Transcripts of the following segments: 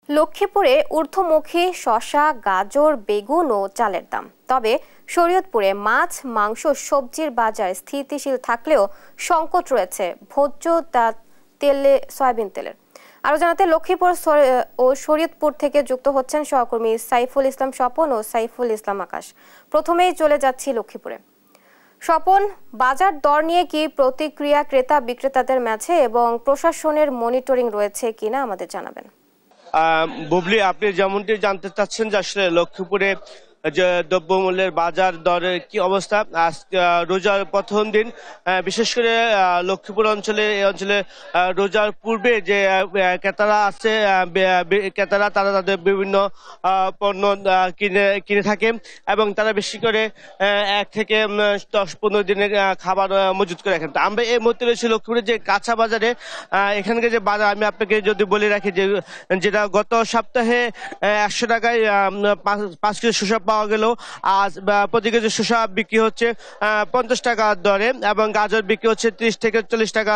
লক্ষ্মীপুরে ঊর্ধ্বমুখী শসা, গাজর, বেগুন ও চালের দাম। তবে শরীয়তপুরে মাছ, মাংস, সবজির বাজার স্থিতিশীল থাকলেও সংকট রয়েছে ভোজ্য তেলে সয়াবিন তেলের। আরো জানাতে লক্ষ্মীপুর ও শরীয়তপুর থেকে যুক্ত হচ্ছেন সহকর্মী সাইফুল ইসলাম স্বপন ও সাইফুল ইসলাম আকাশ। প্রথমেই চলে যাচ্ছি লক্ষ্মীপুরে। স্বপন, বাজার দর নিয়ে কি প্রতিক্রিয়া ক্রেতা বিক্রেতাদের মাঝে এবং প্রশাসনের মনিটরিং রয়েছে কিনা আমাদের জানাবেন। বুবলি, আপনি যেমনটি জানতে চাচ্ছেন যে আসলে লক্ষ্মীপুরে যে দ্রব্যমূল্যের বাজার দরের কি অবস্থা। আজ রোজার প্রথম দিন, বিশেষ করে লক্ষ্মীপুর অঞ্চলে রোজার পূর্বে যে ক্রেতারা আছে, ক্রেতারা তারা তাদের বিভিন্ন পণ্য কিনে থাকে এবং তারা বেশি করে 1 থেকে 10-15 দিনের খাবার মজুত করে রাখেন। আমরা এই মুহূর্তে রয়েছি লক্ষ্মীপুরে যে কাঁচা বাজারে। এখানকার যে বাজার আমি আপনাকে যদি বলে রাখি যে যেটা গত সপ্তাহে 100 টাকায় 5 কেজি শসা পাওয়া গেল, আজ প্রতি কেজি শসা বিক্রি হচ্ছে 50 টাকা দরে এবং গাজর বিক্রি হচ্ছে 30 থেকে 40 টাকা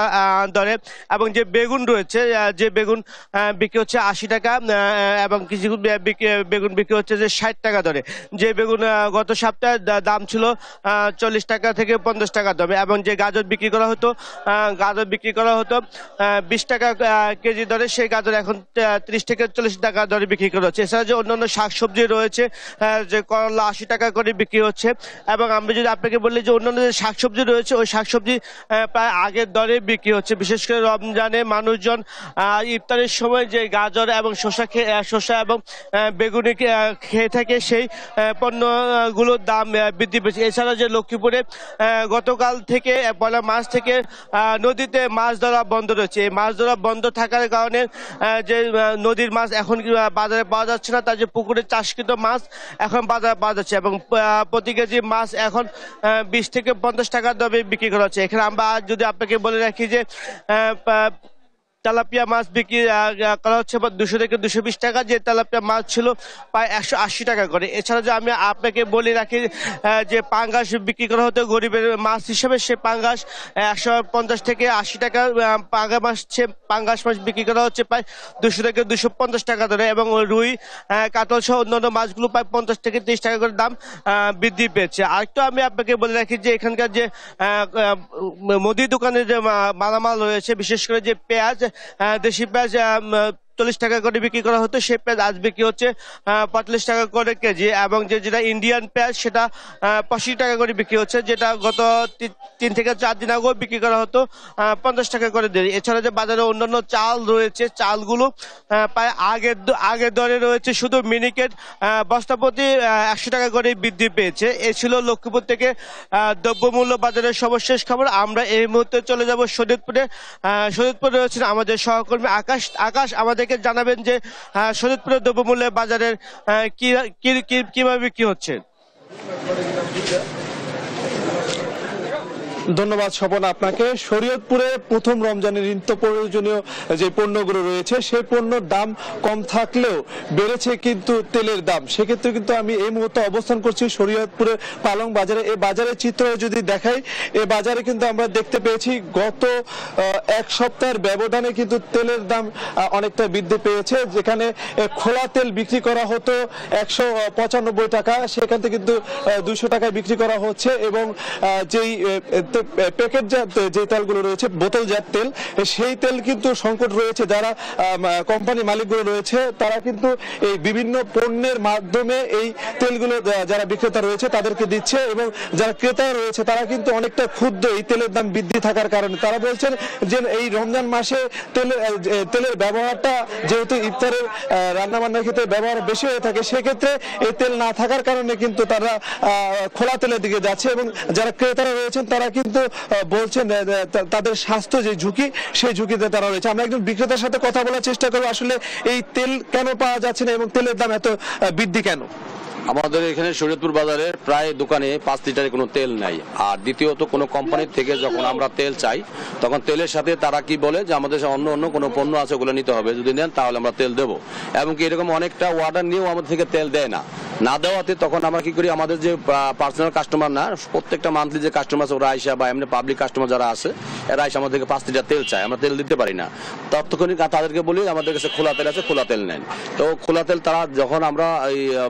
দরে এবং যে বেগুন রয়েছে, যে বেগুন বিক্রি হচ্ছে 80 টাকা এবং কিছু বেগুন বিক্রি হচ্ছে যে 60 টাকা দরে। যে বেগুন গত সপ্তাহে দাম ছিল 40 টাকা থেকে 50 টাকা দরে এবং যে গাজর বিক্রি করা হতো 20 টাকা কেজি দরে, সেই গাজর এখন 30 থেকে 40 টাকা দরে বিক্রি করা হচ্ছে। এছাড়া যে অন্যান্য শাকসবজি রয়েছে, যে করলা 80 টাকা করে বিক্রি হচ্ছে এবং আমরা যদি আপনাকে বললি যে অন্যান্য যে শাকসবজি রয়েছে ওই শাকসবজি প্রায় আগের দরে বিক্রি হচ্ছে। বিশেষ করে রমজানে মানুষজন ইফতারের সময় যে গাজর এবং শসা এবং বেগুনি খেয়ে থাকে, সেই পণ্যগুলোর দাম বৃদ্ধি পেয়েছে। এছাড়া যে লক্ষ্মীপুরে গতকাল থেকে 1 মার্চ থেকে নদীতে মাছ ধরা বন্ধ রয়েছে। এই মাছ ধরা বন্ধ থাকার কারণে যে নদীর মাছ এখন বাজারে পাওয়া যাচ্ছে না, তার যে পুকুরে চাষকৃত মাছ এখন বাজারে পাওয়া যাচ্ছে এবং প্রতি কেজি মাছ এখন 20 থেকে 50 টাকা দরে বিক্রি করা হচ্ছে। এখানে আমরা যদি আপনাকে বলে রাখি যে তেলাপিয়া মাছ বিক্রি করা হচ্ছে 200 থেকে 220 টাকা, যে তেলাপিয়া মাছ ছিল প্রায় 180 টাকা করে। এছাড়া যে আমি আপনাকে বলে রাখি যে পাঙ্গাস বিক্রি করা হতো গরিবের মাছ হিসেবে, সে পাঙ্গাস 150 থেকে 80 টাকা পাঙ্গাস মাছ বিক্রি করা হচ্ছে প্রায় 200 থেকে 250 টাকা ধরে এবং রুই, কাতল সহ অন্যান্য মাছগুলো প্রায় 50 থেকে 30 টাকা করে দাম বৃদ্ধি পেয়েছে। আরেকটু আমি আপনাকে বলে রাখি যে এখানকার যে মুদি দোকানের যে মালামাল রয়েছে, বিশেষ করে যে পেঁয়াজ, দেশি পেঁয়াজ 40 টাকা করে বিক্রি করা হতো, সেই পেঁয়াজ আজ বিক্রি হচ্ছে 45 টাকা করে কেজি এবং যেটা ইন্ডিয়ান পেঁয়াজ সেটা 85 টাকা করে বিক্রি হচ্ছে, যেটা গত 3 থেকে 4 দিন আগেও বিক্রি করা হতো 50 টাকা করে দেরি। এছাড়া যে বাজারে অন্যান্য চাল রয়েছে, চালগুলো প্রায় আগের দরে রয়েছে, শুধু মিনিকেট বস্তাপ্রতি 100 টাকা করে বৃদ্ধি পেয়েছে। এ ছিল লক্ষ্মীপুর থেকে দ্রব্যমূল্য বাজারের সর্বশেষ খবর। আমরা এই মুহূর্তে চলে যাব শরীয়তপুরে রয়েছেন আমাদের সহকর্মী আকাশ আমাদেরকে জানাবেন যে শরীয়তপুরের দ্রব্যমূল্যের বাজারের কিভাবে কি হচ্ছে। ধন্যবাদ স্বপন আপনাকে। শরীয়তপুরে প্রথম রমজানের নিত্য প্রয়োজনীয় যে পণ্যগুলো রয়েছে সেই পণ্যের দাম কম থাকলেও বেড়েছে কিন্তু তেলের দাম। সেক্ষেত্রে কিন্তু আমি এই মুহূর্তে অবস্থান করছি শরীয়তপুরে পালং বাজারে। এই বাজারের চিত্র যদি দেখাই, এই বাজারে কিন্তু আমরা দেখতে পেয়েছি গত 1 সপ্তাহের ব্যবধানে কিন্তু তেলের দাম অনেকটা বৃদ্ধি পেয়েছে। যেখানে খোলা তেল বিক্রি করা হতো 195 টাকা, সেখান থেকে কিন্তু 200 টাকায় বিক্রি করা হচ্ছে এবং যেই প্যাকেটজাত যে তেলগুলো রয়েছে, বোতলজাত তেল, সেই তেল কিন্তু সংকট রয়েছে। যারা কোম্পানি মালিকগুলো রয়েছে তারা কিন্তু এই বিভিন্ন পণ্যের মাধ্যমে এই তেলগুলো যারা বিক্রেতা রয়েছে তাদেরকে দিচ্ছে এবং যারা ক্রেতা রয়েছে তারা কিন্তু অনেকটা ক্ষুব্ধ এই তেলের দাম বৃদ্ধি থাকার কারণে। তারা বলছেন যে এই রমজান মাসে তেলের ব্যবহারটা যেহেতু ইফতারের রান্নাবান্নার ক্ষেত্রে ব্যবহার বেশি হয়ে থাকে, সেক্ষেত্রে এই তেল না থাকার কারণে কিন্তু তারা খোলা তেলের দিকে যাচ্ছে এবং যারা ক্রেতারা রয়েছেন তারা কিন্তু বলছেন তাদের স্বাস্থ্য যে ঝুঁকি, সেই ঝুঁকিতে তারা রয়েছে। আমরা একজন বিক্রেতার সাথে কথা বলার চেষ্টা করবো আসলে এই তেল কেন পাওয়া যাচ্ছে না এবং তেলের দাম এত বৃদ্ধি কেন। আমাদের এখানে শরীয়তপুর বাজারে প্রায় দোকানে 5 লিটারের কোনো তেল নাই। আর দ্বিতীয়ত কোনো কোম্পানির থেকে যখন আমরা তেল চাই তখন তেলের সাথে তারা কি বলে যে আমাদের অন্য কোনো পণ্য আছে ওগুলো নিতে হবে, যদি নেন তাহলে আমরা তেল দেবো। এবং কি এরকম অনেকটা অর্ডার নিয়েও আমাদের থেকে তেল দেয় না। না দেওয়াতে তখন আমরা কি করি, আমাদের যে পার্সোনাল কাস্টমার না, প্রত্যেকটা মান্থলি যে কাস্টমার আছে ওরা আইসা বা এমনি পাবলিক কাস্টমার যারা আছে এরা আইসা আমাদেরকে 5 লিটার তেল চায়, আমরা তেল দিতে পারি না। ততক্ষণই তাদেরকে বলি আমাদের কাছে খোলা তেল আছে, খোলা তেল নেন। তো খোলা তেল তারা যখন আমরা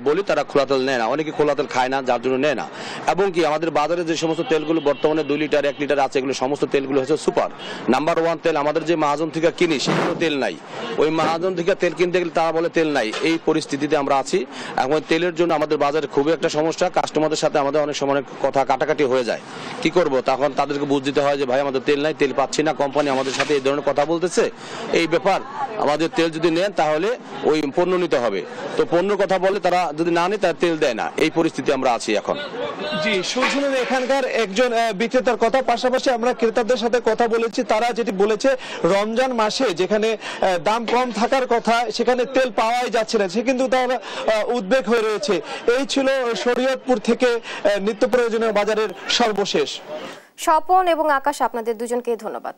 বলি তারা খোলা তেল নেয় না, অনেকে খোলা তেল খায় না, যার জন্য নেয় না। এবং কি আমাদের বাজারে যে সমস্ত তেলগুলো বর্তমানে 2 লিটার 1 লিটার আছে, এগুলো সমস্ত তেলগুলো হচ্ছে সুপার নাম্বার 1 তেল। আমাদের যে মাহাজন থেকে কিনি সেগুলো তেল নাই, ওই মাহাজন থেকে তেল কিনতে গেলে তারা বলে তেল নাই। এই পরিস্থিতিতে আমরা আছি। এখন তেলের জন্য আমাদের বাজারে খুবই একটা সমস্যা, কাস্টমারদের সাথে আমাদের অনেক সময় কথা কাটাকাটি হয়ে যায়। কি করব, তখন তাদেরকে বুঝ দিতে হয় যে ভাই আমাদের তেল নাই, তেল পাচ্ছি না, কোম্পানি আমাদের সাথে এই ধরনের কথা বলতেছে, এই ব্যাপার। আমাদের তেল যদি নেন তাহলে ওই পণ্য নিতে হবে। তো পণ্যর কথা বলে তারা যদি না নেয় তারা তেল দেয় না। এই পরিস্থিতি আমরা আছি এখন। জি, শুনছিলেন এখানকার একজন বিক্রেতার কথা। পাশাপাশি আমরা ক্রেতাদের সাথে কথা বলেছি, তারা যেটি বলেছে রমজান মাসে যেখানে দাম কম থাকার কথা সেখানে তেল পাওয়াই যাচ্ছে না, সে কিন্তু তারা উদ্বেগ হয়ে রয়েছে। এই ছিল শরীয়তপুর থেকে নিত্য প্রয়োজনীয় বাজারের সর্বশেষ। স্বপন এবং আকাশ, আপনাদের দুজনকে ধন্যবাদ।